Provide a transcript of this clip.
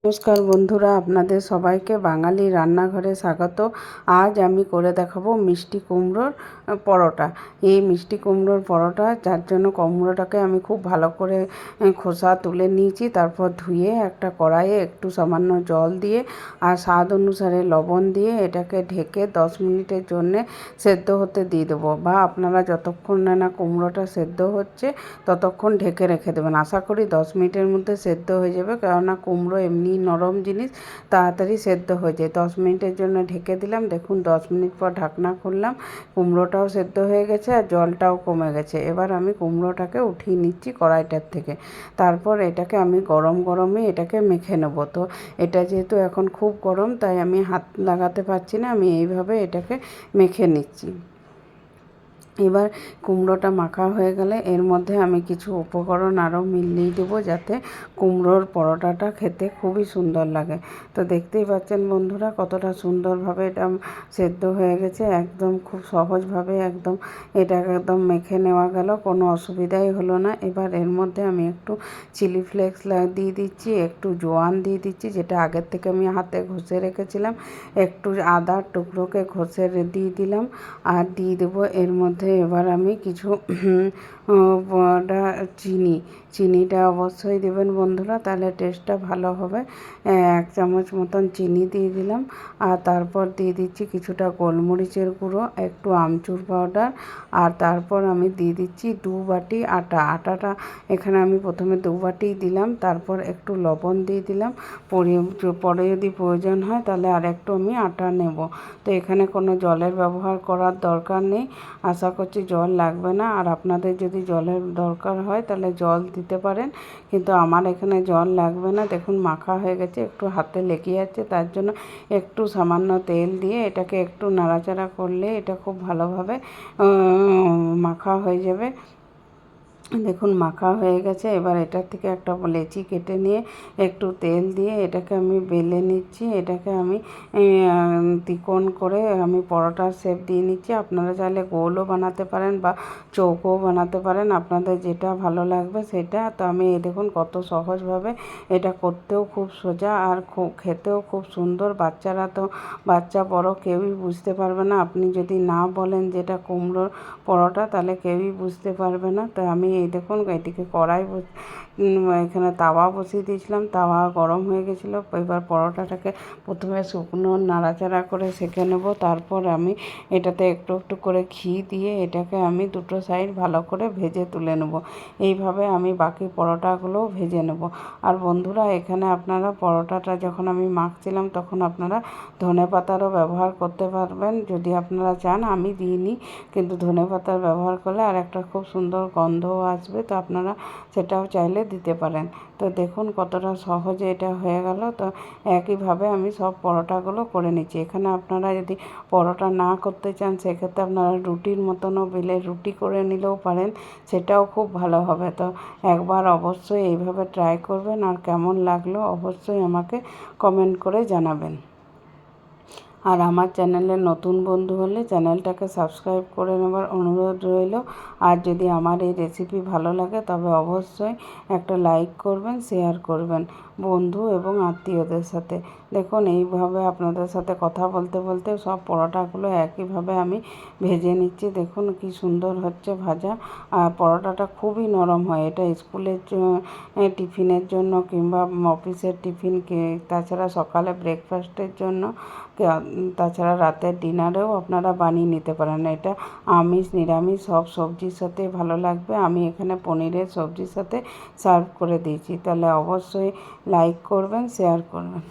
নমস্কার বন্ধুরা, আপনাদের সবাইকে বাঙালি রান্নাঘরে স্বাগত। আজ আমি করে দেখাবো মিষ্টি কুমড়োর পরোটা। এই মিষ্টি কুমড়োর পরোটা, যার জন্য কুমড়োটাকে আমি খুব ভালো করে খোসা তুলে নিয়েছি। তারপর ধুয়ে একটা কড়াইয়ে একটু সামান্য জল দিয়ে আর স্বাদ অনুসারে লবণ দিয়ে এটাকে ঢেকে 10 মিনিটের জন্যে সেদ্ধ হতে দিয়ে দেবো। বা আপনারা যতক্ষণ না কুমড়োটা সেদ্ধ হচ্ছে ততক্ষণ ঢেকে রেখে দেবেন। আশা করি 10 মিনিটের মধ্যে সেদ্ধ হয়ে যাবে, কেননা কুমড়ো এমনি নরম জিনিস, তাড়াতাড়ি সেদ্ধ হয়ে যায়। 10 মিনিটের জন্য ঢেকে দিলাম। দেখুন 10 মিনিট পর ঢাকনা খুললাম, কুমড়োটাও সেদ্ধ হয়ে গেছে আর জলটাও কমে গেছে। এবার আমি কুমড়োটাকে উঠিয়ে নিচ্ছি কড়াইটার থেকে। তারপর এটাকে আমি গরমে এটাকে মেখে নেবো। তো এটা যেহেতু এখন খুব গরম, তাই আমি হাত লাগাতে পারছি না, আমি এইভাবে এটাকে মেখে নিচ্ছি। এবার কুমড়োটা মাখা হয়ে গেলে এর মধ্যে আমি কিছু উপকরণ আরও মিলিয়ে দেবো, যাতে কুমড়োর পরোটাটা খেতে খুবই সুন্দর লাগে। তো দেখতেই পাচ্ছেন বন্ধুরা কতটা সুন্দরভাবে এটা সেদ্ধ হয়ে গেছে। একদম খুব সহজভাবে এটা একদম মেখে নেওয়া গেল, কোনো অসুবিধাই হলো না। এবার এর মধ্যে আমি একটু চিলি ফ্লেক্স দিয়ে দিচ্ছি, একটু জোয়ান দিয়ে দিচ্ছি, যেটা আগের থেকে আমি হাতে ঘষে রেখেছিলাম। একটু আদার টুকরোকে ঘষে দিয়ে দিলাম আর দিয়ে দেবো এর মধ্যে। এবার আমি কিছু চিনিটা অবশ্যই দেবেন বন্ধুরা, তাহলে টেস্টটা ভালো হবে। 1 চামচ মতন চিনি দিয়ে দিলাম। আর তারপর দিয়ে দিচ্ছি কিছুটা গোলমরিচের গুঁড়ো, একটু আমচুর পাউডার, আর তারপর আমি দিয়ে দিচ্ছি 2 বাটি আটাটা এখানে আমি প্রথমে 2 বাটি দিলাম। তারপর একটু লবণ দিয়ে দিলাম। পরে যদি প্রয়োজন হয় তাহলে আর একটু আমি আটা নেব। তো এখানে কোনো জলের ব্যবহার করার দরকার নেই, আশা করছি জল লাগবে না। আর আপনাদের যদি জলের দরকার হয় তাহলে জল দিতে পারেন, কিন্তু আমার এখানে জল লাগবে না। দেখুন মাখা হয়ে গেছে, একটু হাতে লেগে যাচ্ছে, তার জন্য একটু সামান্য তেল দিয়ে এটাকে একটু নাড়াচাড়া করলে এটা খুব ভালোভাবে মাখা হয়ে যাবে। দেখুন মাখা হয়ে গেছে। এবার এটার থেকে একটা লেচি কেটে নিয়ে একটু তেল দিয়ে এটাকে আমি বেলে নিচ্ছি। এটাকে আমি তিকোণ করে আমি পরোটার শেপ দিয়ে নিচ্ছি। আপনারা চাইলে গোলও বানাতে পারেন বা চৌকোও বানাতে পারেন, আপনাদের যেটা ভালো লাগবে সেটা। তো আমি দেখুন কত সহজভাবে, এটা করতেও খুব সোজা আর খেতেও খুব সুন্দর। বাচ্চা বড় কেউই বুঝতে পারবে না। আপনি যদি না বলেন যেটা কুমড়োর পরোটা, তাহলে কেউই বুঝতে পারবে না। তো আমি এই দেখুন এটিকে এখানে তাওয়া বসিয়ে দিয়েছিলাম, তাওয়া গরম হয়ে গেছিলো। এবার পরোটাটাকে প্রথমে শুকনো নাড়াচাড়া করে সেঁকে নেব। তারপর আমি এটাতে একটু একটু করে ঘি দিয়ে এটাকে আমি দুটো সাইড ভালো করে ভেজে তুলে নেব। এইভাবে আমি বাকি পরোটাগুলোও ভেজে নেব। আর বন্ধুরা, এখানে আপনারা পরোটাটা যখন আমি মাখছিলাম তখন আপনারা ধনেপাতারও ব্যবহার করতে পারবেন যদি আপনারা চান। আমি দিইনি, কিন্তু ধনেপাতার ব্যবহার করলে আর একটা খুব সুন্দর গন্ধও আসবে, তো আপনারা সেটাও চাইলে দিতে পারেন। তো দেখুন কতটা সহজে এটা হয়ে গেল। তো একইভাবে আমি সব পরোটাগুলো করে নিচ্ছি। এখানে আপনারা যদি পরোটা না করতে চান, সেক্ষেত্রে আপনারা রুটির মতনও বেলে রুটি করে নিলেও পারেন, সেটাও খুব ভালো হবে। তো একবার অবশ্যই এইভাবে ট্রাই করবেন, আর কেমন লাগলো অবশ্যই আমাকে কমেন্ট করে জানাবেন। আর আমার চ্যানেলের নতুন বন্ধু হলে চ্যানেলটাকে সাবস্ক্রাইব করে নেবার অনুরোধ রইল। আর যদি আমার এই রেসিপি ভালো লাগে তবে অবশ্যই একটা লাইক করবেন, শেয়ার করবেন বন্ধু এবং আত্মীয়দের সাথে। দেখুন এইভাবে আপনাদের সাথে কথা বলতে বলতে সব পরোটাগুলো একইভাবে আমি ভেজে নিচ্ছি। দেখুন কি সুন্দর হচ্ছে ভাজা। আর পরোটাটা খুবই নরম হয়। এটা স্কুলের টিফিনের জন্য কিংবা অফিসের টিফিন, তাছাড়া সকালে ব্রেকফাস্টের জন্য, তাছাড়া রাতের ডিনারেও আপনারা বানিয়ে নিতে পারেন। এটা আমিষ নিরামিষ সব সবজির সাথে ভালো লাগবে। আমি এখানে পনিরের সবজির সাথে সার্ভ করে দিয়েছি। তাহলে অবশ্যই লাইক করবেন, শেয়ার করবেন।